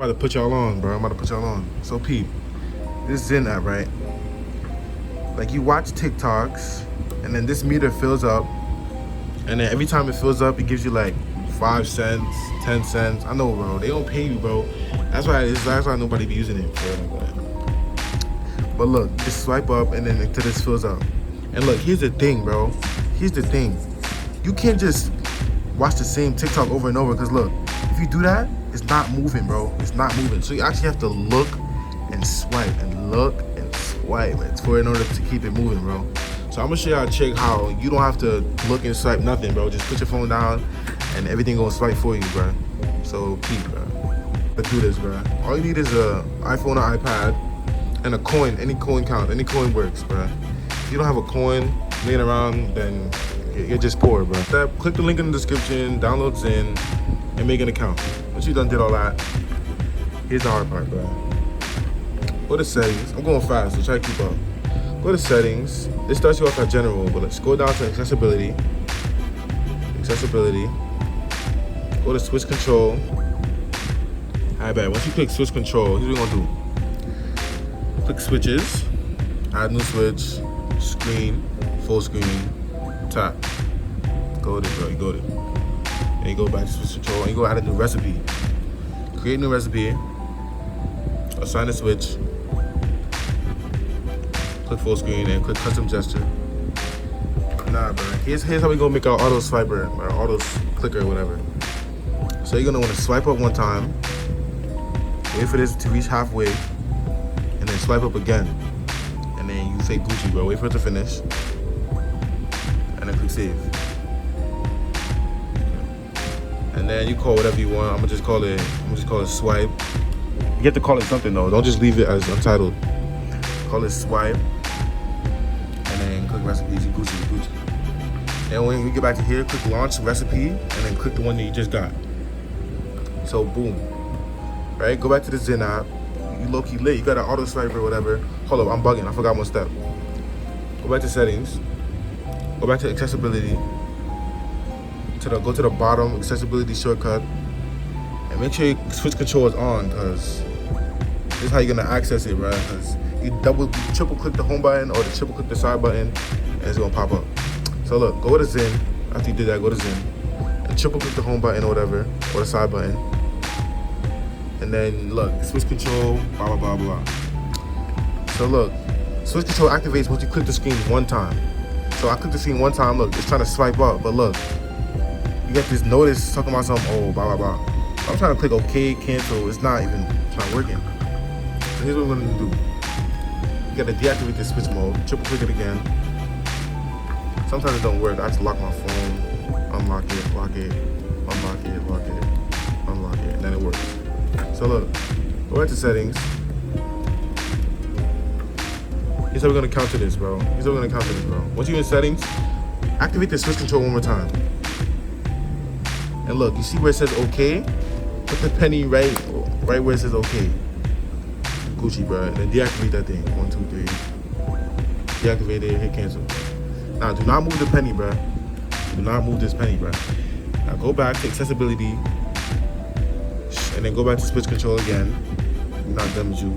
I'm about to put y'all on, bro. I'm about to put y'all on. So, peep, this Zynn app, right? Like, you watch TikToks, and then this meter fills up, and then every time it fills up, it gives you like 5 cents, 10 cents. I know, bro. They don't pay you, bro. That's why nobody be using it, bro. But look, just swipe up, and then until this fills up. And look, here's the thing, bro. Here's the thing. You can't just watch the same TikTok over and over, because look, if you do that, it's not moving, bro. It's not moving. So you actually have to look and swipe and look and swipe in order to keep it moving, bro. So I'm gonna show y'all a trick how you don't have to look and swipe nothing, bro. Just put your phone down and everything gonna swipe for you, bro. So peep, bro. Let's do this, bro. All you need is a iPhone or iPad and a coin. Any coin counts. Any coin works, bro. If you don't have a coin laying around, then you're just poor, bro. Click the link in the description, download Zynn, and make an account. Once you done did all that, here's the hard part, bro. Go to settings. I'm going fast, so try to keep up. Go to settings. This starts you off at general, but let's go down to accessibility. Accessibility. Go to switch control. Alright, bet. Once you click switch control, here's what we're gonna do. Click switches. Add new switch. Screen. Full screen. Tap. Go there, bro. You go there. And you go back to switch control, and you go add a new recipe. Create a new recipe. Assign a switch. Click full screen and click custom gesture. Nah, bro. Here's how we gonna make our auto swiper or auto clicker or whatever. So you're gonna want to swipe up one time, wait for this to reach halfway, and then swipe up again. And then you say Gucci, bro. Wait for it to finish, and then click save. And then you call whatever you want. I'm gonna just call it swipe. You have to call it something though. Don't just leave it as untitled. Call it swipe. And then click recipes, Gucci. And when we get back to here, click launch recipe, and then click the one that you just got. So boom. Right? Go back to the Zynn app. You low-key lit. You got an auto swipe or whatever. Hold up, I'm bugging. I forgot one step. Go back to settings. Go back to accessibility. Go to the bottom accessibility shortcut, and make sure your switch control is on, because this is how you're gonna access it, right? Because you triple click the home button or triple click the side button, and it's gonna pop up. So look, go to Zynn. After you did that, go to Zynn and triple click the home button or whatever, or the side button, and then look, switch control, blah blah blah blah. So look, switch control activates once you click the screen one time. So I clicked the screen one time. Look, it's trying to swipe up, but look. You get this notice talking about something, oh, blah, blah, blah. I'm trying to click OK, cancel. It's not working. So here's what we're gonna do. You gotta deactivate this switch mode, triple click it again. Sometimes it don't work. I just lock my phone, unlock it, lock it, unlock it, lock it, unlock it, and then it works. So look, go back to settings. Here's how we're gonna counter this, bro. Once you're in settings, activate the switch control one more time. And look, you see where it says OK? Put the penny right where it says OK. Gucci, bro. And then deactivate that thing. 1, 2, 3. Deactivate it, hit cancel. Now, do not move the penny, bro. Do not move this penny, bro. Now, go back to accessibility. And then go back to switch control again. You're not done with you.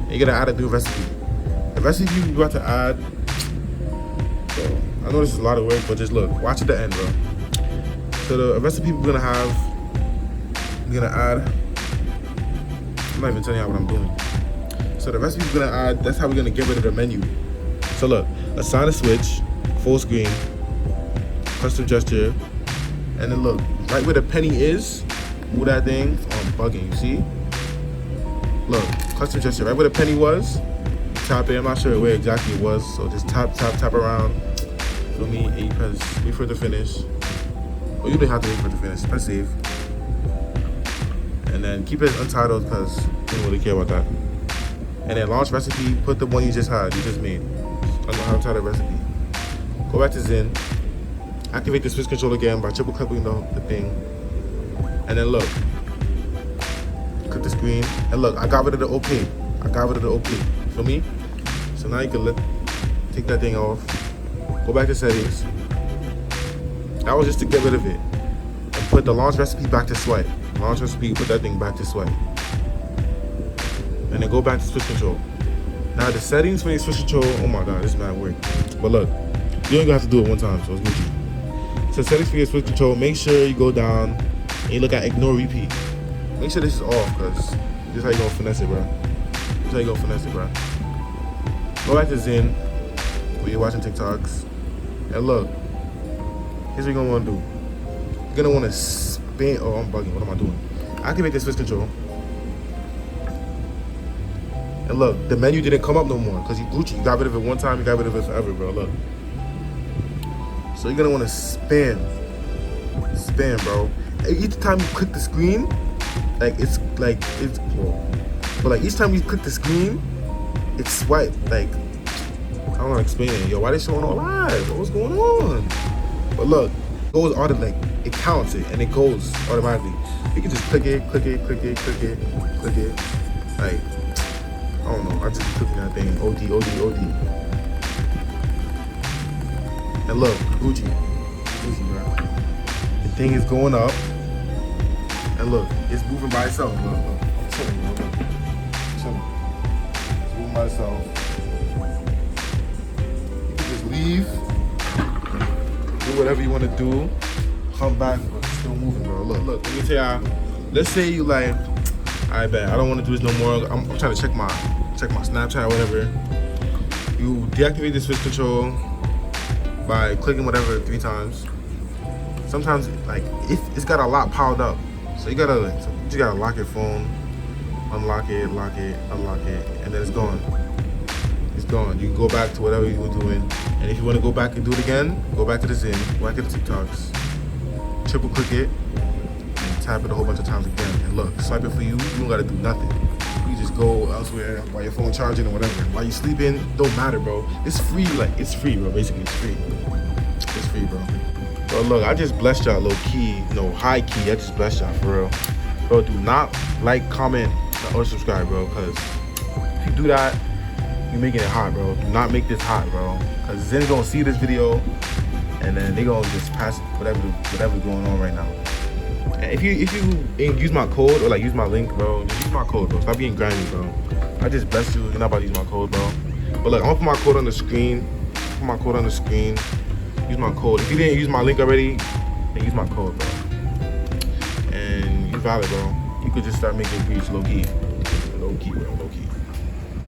And you gotta add a new recipe. The recipe you're about to add, bro, I know this is a lot of work, but just look. Watch at the end, bro. So the recipe we're gonna add, I'm not even telling you what I'm doing. So the recipe we're gonna add, that's how we're gonna get rid of the menu. So look, assign a switch, full screen, custom gesture, and then look, right where the penny is, move that thing, I'm bugging, you see? Look, custom gesture, right where the penny was, tap it, I'm not sure where exactly it was, so just tap around, feel me, and you press, wait for it to finish. Well, you don't have to wait for it to finish. Press save. And then keep it untitled, because you don't really care about that. And then launch recipe, put the one you just made. Untitled recipe. Go back to Zynn. Activate the switch control again by triple clicking the thing. And then look. Click the screen. And look, I got rid of the OK. Feel me? So now you can take that thing off. Go back to settings. That was just to get rid of it. And put the launch recipe back to swipe. Launch recipe, put that thing back to swipe. and then go back to switch control. Now the settings for your switch control, oh my god, this is mad work. But look, you don't have to do it one time, so it's Gucci. So settings for your switch control, make sure you go down and you look at ignore repeat. Make sure this is off, because this is how you gonna finesse it, bro. This is how you gonna finesse it, bro. Go back to Zynn, where you're watching TikToks, and look, here's what you're gonna wanna do. You're gonna wanna spin, oh, I'm bugging, what am I doing? Activate the switch control. And look, the menu didn't come up no more, because you Gucci. You got rid of it one time, you got rid of it forever, bro, look. So you're gonna wanna spam, bro. Each time you click the screen, but like each time you click the screen, it's swipe. Like, I don't know how to explain it. Yo, why they showing all live? What's going on? But look, it goes like it counts it and it goes automatically. You can just click it. Like, I don't know. I just be clicking that thing. OD. And look, Gucci, bro. The thing is going up. And look, it's moving by itself. Look. I'm chilling, bro. Look. It's moving by itself. You can just leave, do whatever you want to do, come back, but it's still moving, bro. Look, let me tell y'all. Let's say you like, I bet I don't want to do this no more. I'm trying to check my Snapchat or whatever. You deactivate the switch control by clicking whatever 3 times. Sometimes like it's got a lot piled up. So you gotta lock your phone, unlock it, unlock it, and then it's gone. It's gone. You can go back to whatever you were doing. And if you want to go back and do it again, go back to the Zynn, go back to the TikToks, triple click it, and tap it a whole bunch of times again. And look, swipe it for you. You don't gotta do nothing. You just go elsewhere while your phone charging or whatever. While you sleeping, don't matter, bro. It's free, it's free, bro. Basically, it's free. It's free, bro. Bro, look, I just blessed y'all low key, no high key. I just blessed y'all for real. Bro, do not like, comment, or subscribe, bro, because if you do that, you're making it hot, bro. Do not make this hot, bro, because Zen's gonna see this video, and then they gonna just pass whatever's going on right now. And if you use my code or like use my link, bro, just use my code, bro. Stop being grimy, bro. I just blessed you. You're not about to use my code, bro. But look, I'm gonna put my code on the screen. Use my code. If you didn't use my link already, then use my code, bro. And you valid, bro. You could just start making beats low key, bro. Low key.